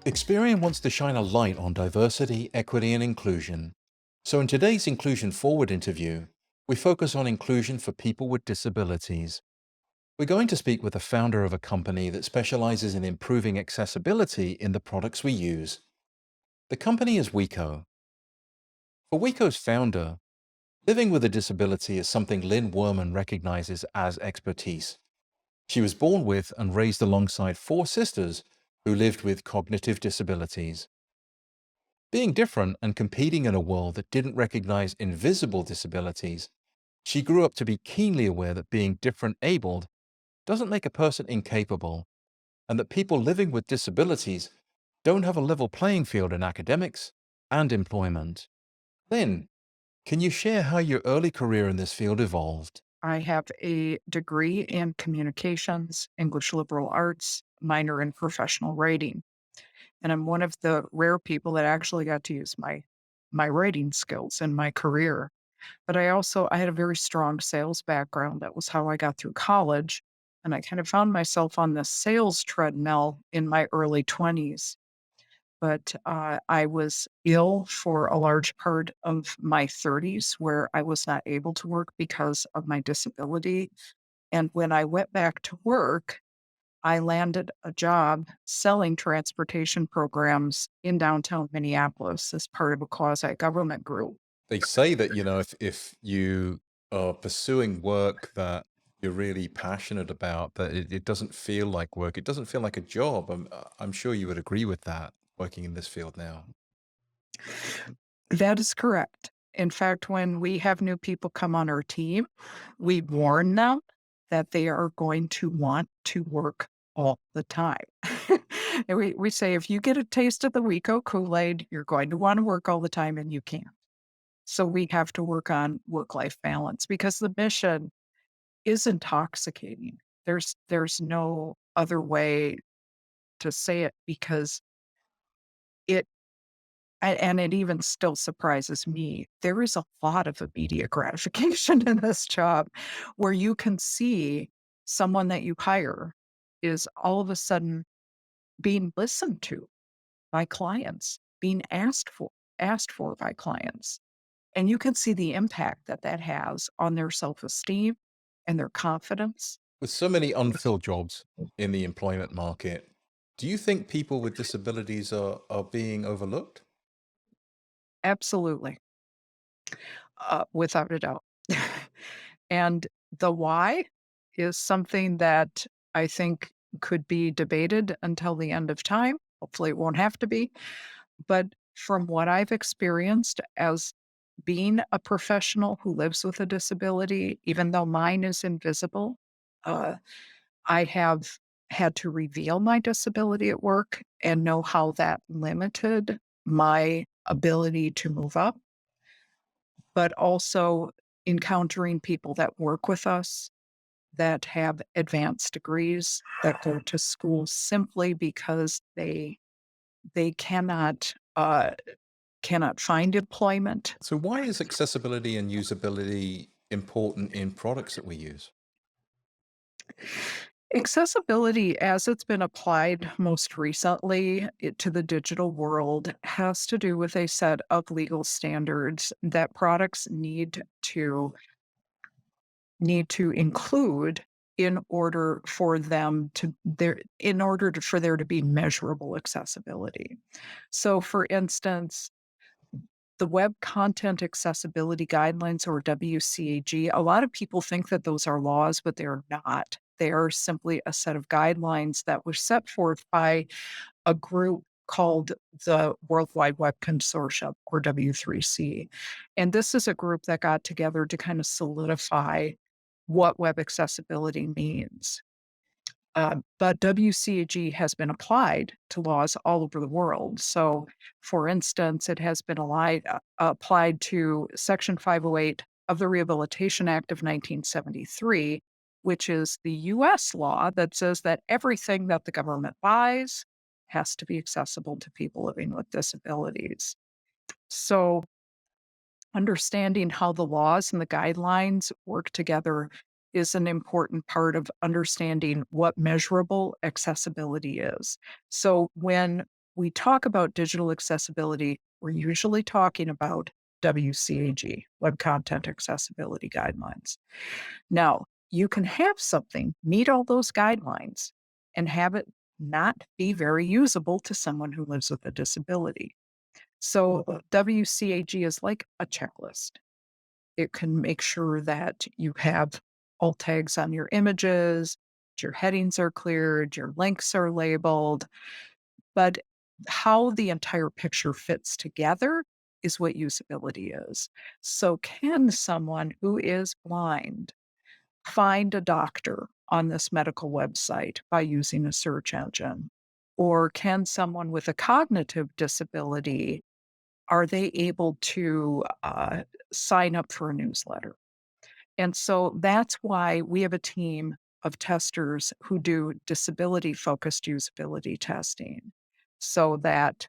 Experian wants to shine a light on diversity, equity, and inclusion. So, in today's Inclusion Forward interview, we focus on inclusion for people with disabilities. We're going to speak with the founder of a company that specializes in improving accessibility in the products we use. The company is Weko. For Weko's founder, living with a disability is something Lynn Werman recognizes as expertise. She was born with and raised alongside four sisters who lived with cognitive disabilities. Being different and competing in a world that didn't recognize invisible disabilities, she grew up to be keenly aware that being different abled doesn't make a person incapable, and that people living with disabilities don't have a level playing field in academics and employment. Lynn, can you share how your early career in this field evolved? I have a degree in communications, English liberal arts, minor in professional writing. And I'm one of the rare people that actually got to use my writing skills in my career. But I had a very strong sales background. That was how I got through college. And I kind of found myself on the sales treadmill in my early 20s. But I was ill for a large part of my 30s where I was not able to work because of my disability. And when I went back to work, I landed a job selling transportation programs in downtown Minneapolis as part of a quasi government group. They say that, if you are pursuing work that you're really passionate about, that it doesn't feel like work. It doesn't feel like a job. I'm sure you would agree with that, working in this field now. That is correct. In fact, when we have new people come on our team, we warn them that they are going to want to work all the time. And we say, if you get a taste of the Rico Kool-Aid, you're going to want to work all the time and you can't. So we have to work on work-life balance because the mission is intoxicating. There's no other way to say it because it and it even still surprises me. There is a lot of immediate gratification in this job where you can see someone that you hire is all of a sudden being listened to by clients, being asked for by clients. And you can see the impact that that has on their self-esteem and their confidence. With so many unfilled jobs in the employment market, do you think people with disabilities are being overlooked? Absolutely, without a doubt. And the why is something that I think could be debated until the end of time. Hopefully, it won't have to be. But from what I've experienced as being a professional who lives with a disability, even though mine is invisible, uh, I have had to reveal my disability at work and know how that limited my ability to move up, but also encountering people that work with us that have advanced degrees that go to school simply because they cannot find employment. So why is accessibility and usability important in products that we use? Accessibility, as it's been applied most recently to the digital world, has to do with a set of legal standards that products need to include for there to be measurable accessibility. So, for instance, the Web Content Accessibility Guidelines, or WCAG, a lot of people think that those are laws, but they're not. They are simply a set of guidelines that were set forth by a group called the World Wide Web Consortium, or W3C. And this is a group that got together to kind of solidify what web accessibility means. But WCAG has been applied to laws all over the world. So, for instance, it has been applied to Section 508 of the Rehabilitation Act of 1973, which is the US law that says that everything that the government buys has to be accessible to people living with disabilities. So, understanding how the laws and the guidelines work together is an important part of understanding what measurable accessibility is. So when we talk about digital accessibility, we're usually talking about WCAG, Web Content Accessibility Guidelines. Now, you can have something meet all those guidelines and have it not be very usable to someone who lives with a disability. So, WCAG is like a checklist. It can make sure that you have alt tags on your images, your headings are cleared, your links are labeled, but how the entire picture fits together is what usability is. So, can someone who is blind find a doctor on this medical website by using a search engine? Or can someone with a cognitive disability, are they able to sign up for a newsletter? And so that's why we have a team of testers who do disability focused usability testing so that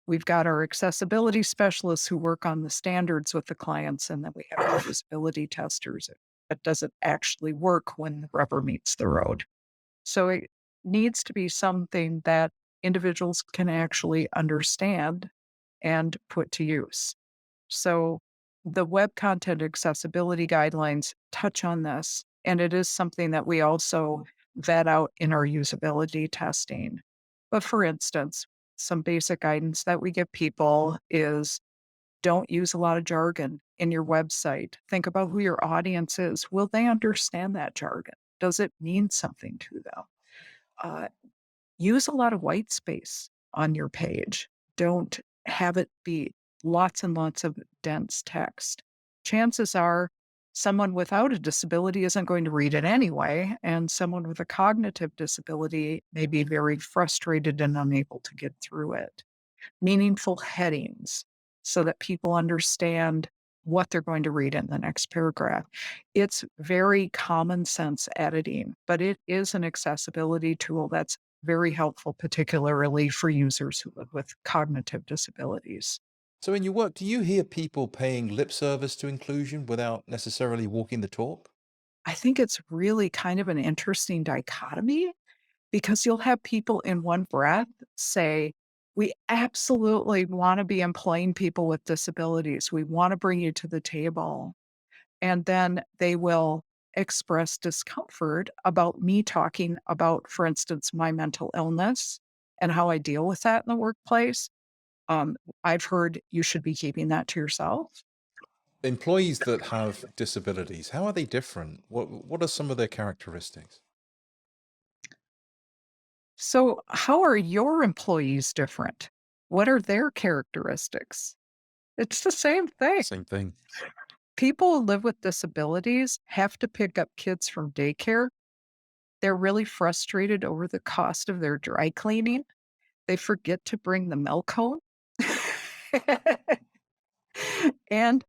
we've got our accessibility specialists who work on the standards with the clients, and then we have our usability testers. It doesn't actually work when the rubber meets the road. So it needs to be something that individuals can actually understand and put to use. So the web content accessibility guidelines touch on this, and it is something that we also vet out in our usability testing. But for instance, some basic guidance that we give people is don't use a lot of jargon in your website. Think about who your audience is. Will they understand that jargon? Does it mean something to them? Uh, Use a lot of white space on your page. Don't have it be lots and lots of dense text. Chances are someone without a disability isn't going to read it anyway, and someone with a cognitive disability may be very frustrated and unable to get through it. Meaningful headings so that people understand what they're going to read in the next paragraph. It's very common sense editing, but it is an accessibility tool that's very helpful, particularly for users who live with cognitive disabilities. So in your work, do you hear people paying lip service to inclusion without necessarily walking the talk? I think it's really kind of an interesting dichotomy because you'll have people in one breath say, we absolutely want to be employing people with disabilities. We want to bring you to the table. And then they will express discomfort about me talking about, for instance, my mental illness and how I deal with that in the workplace. I've heard you should be keeping that to yourself. Employees that have disabilities, how are they different? What are some of their characteristics? So, how are your employees different? What are their characteristics? It's the same thing. Same thing. People who live with disabilities have to pick up kids from daycare. They're really frustrated over the cost of their dry cleaning. They forget to bring the milk home. And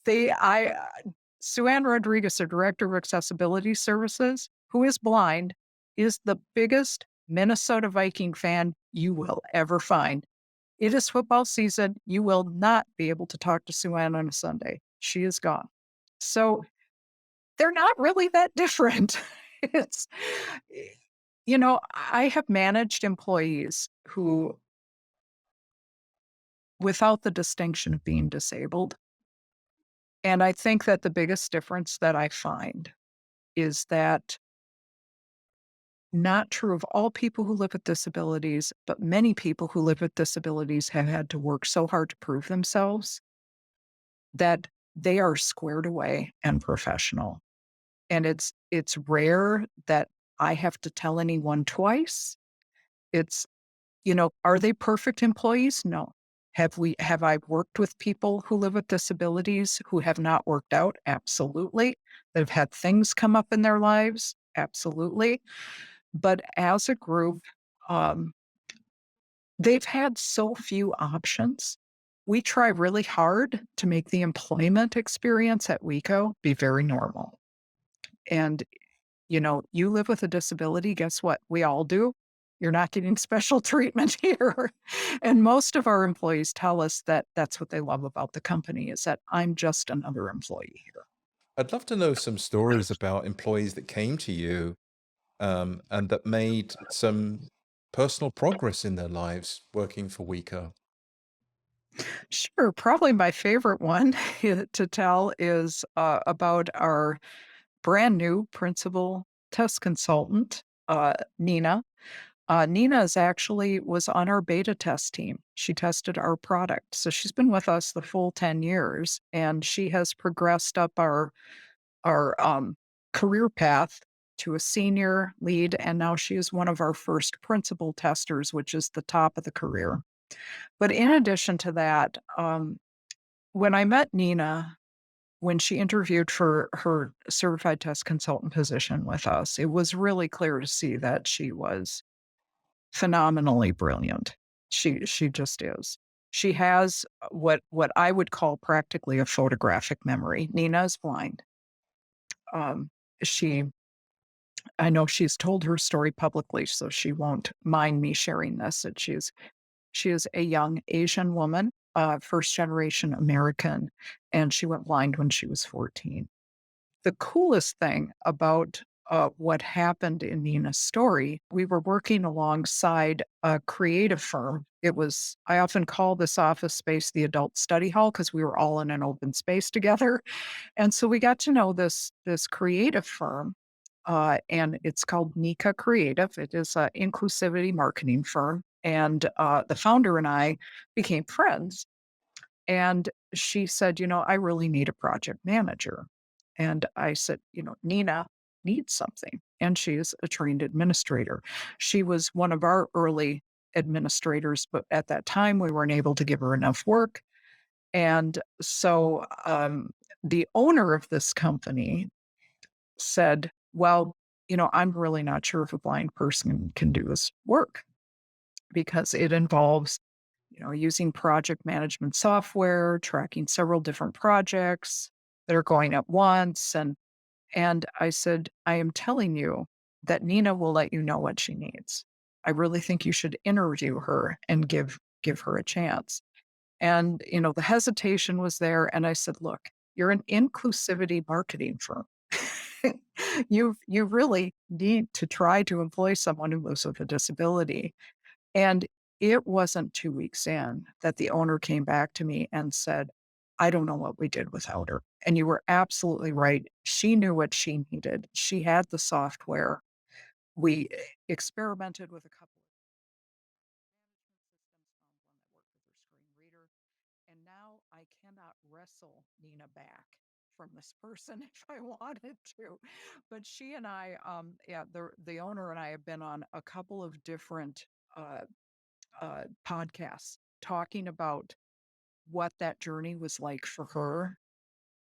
Sue Ann Rodriguez, the director of accessibility services, who is blind, is the biggest Minnesota Viking fan you will ever find. It is football season. You will not be able to talk to Sue Ann on a Sunday. She is gone. So they're not really that different. It's, I have managed employees who, without the distinction of being disabled, and I think that the biggest difference that I find is that not true of all people who live with disabilities, but many people who live with disabilities have had to work so hard to prove themselves that they are squared away and professional. And it's rare that I have to tell anyone twice. It's, are they perfect employees? No. Have I worked with people who live with disabilities who have not worked out? Absolutely. That have had things come up in their lives? Absolutely. But as a group, um, they've had so few options. We try really hard to make the employment experience at WeCo be very normal. And, you live with a disability, guess what? We all do. You're not getting special treatment here. And most of our employees tell us that that's what they love about the company is that I'm just another employee here. I'd love to know some stories about employees that came to you and that made some personal progress in their lives working for WeCo? Sure. Probably my favorite one to tell is about our brand new principal test consultant, Nina. Nina is actually was on our beta test team. She tested our product. So she's been with us the full 10 years and she has progressed up our career path to a senior lead. And now she is one of our first principal testers, which is the top of the career. But in addition to that, when I met Nina, when she interviewed for her certified test consultant position with us, it was really clear to see that she was phenomenally brilliant. She just is. She has what I would call practically a photographic memory. Nina is blind. Um, she I know she's told her story publicly, so she won't mind me sharing this. That she is a young Asian woman, first generation American, and she went blind when she was 14. The coolest thing about what happened in Nina's story, we were working alongside a creative firm. I often call this office space the adult study hall because we were all in an open space together. And so we got to know this creative firm, and it's called Nika Creative. It is an inclusivity marketing firm. And the founder and I became friends. And she said, I really need a project manager. And I said, Nina needs something. And she's a trained administrator. She was one of our early administrators, but at that time we weren't able to give her enough work. And so the owner of this company said, well, I'm really not sure if a blind person can do this work because it involves using project management software, tracking several different projects that are going at once. And I said, I am telling you that Nina will let you know what she needs. I really think you should interview her and give her a chance. And the hesitation was there. And I said, look, you're an inclusivity marketing firm. You really need to try to employ someone who lives with a disability. And it wasn't 2 weeks in that the owner came back to me and said, "I don't know what we did without her." And you were absolutely right. She knew what she needed. She had the software. We experimented with a couple of management systems, found one that worked with her screen reader, and now I cannot wrestle Nina back from this person if I wanted to. But she and I, yeah, the owner and I have been on a couple of different uh, podcasts talking about what that journey was like for her.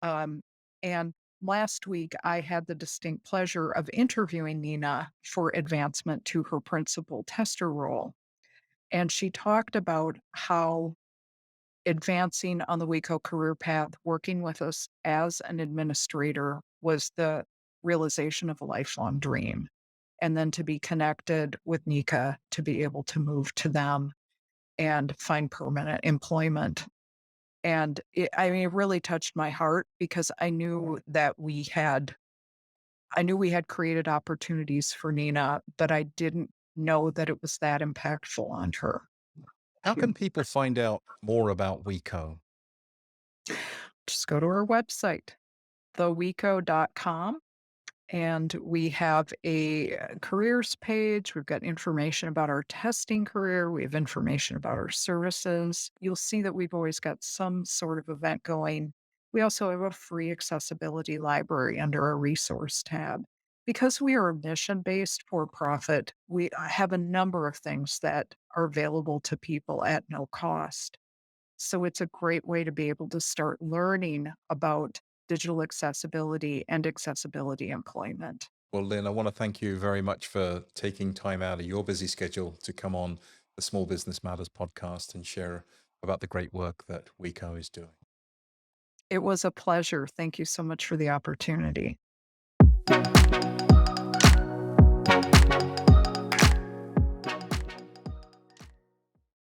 Um, and last week, I had the distinct pleasure of interviewing Nina for advancement to her principal tester role. And she talked about how advancing on the WeCo career path, working with us as an administrator, was the realization of a lifelong dream. And then to be connected with Nika, to be able to move to them and find permanent employment. And it really touched my heart because I knew we had created opportunities for Nina, but I didn't know that it was that impactful on her. How can people find out more about WeCo? Just go to our website, theweco.com. And we have a careers page. We've got information about our testing career. We have information about our services. You'll see that we've always got some sort of event going. We also have a free accessibility library under our resource tab. Because we are a mission based for profit, we have a number of things that are available to people at no cost. So it's a great way to be able to start learning about digital accessibility and accessibility employment. Well, Lynn, I want to thank you very much for taking time out of your busy schedule to come on the Small Business Matters podcast and share about the great work that WeCo is doing. It was a pleasure. Thank you so much for the opportunity.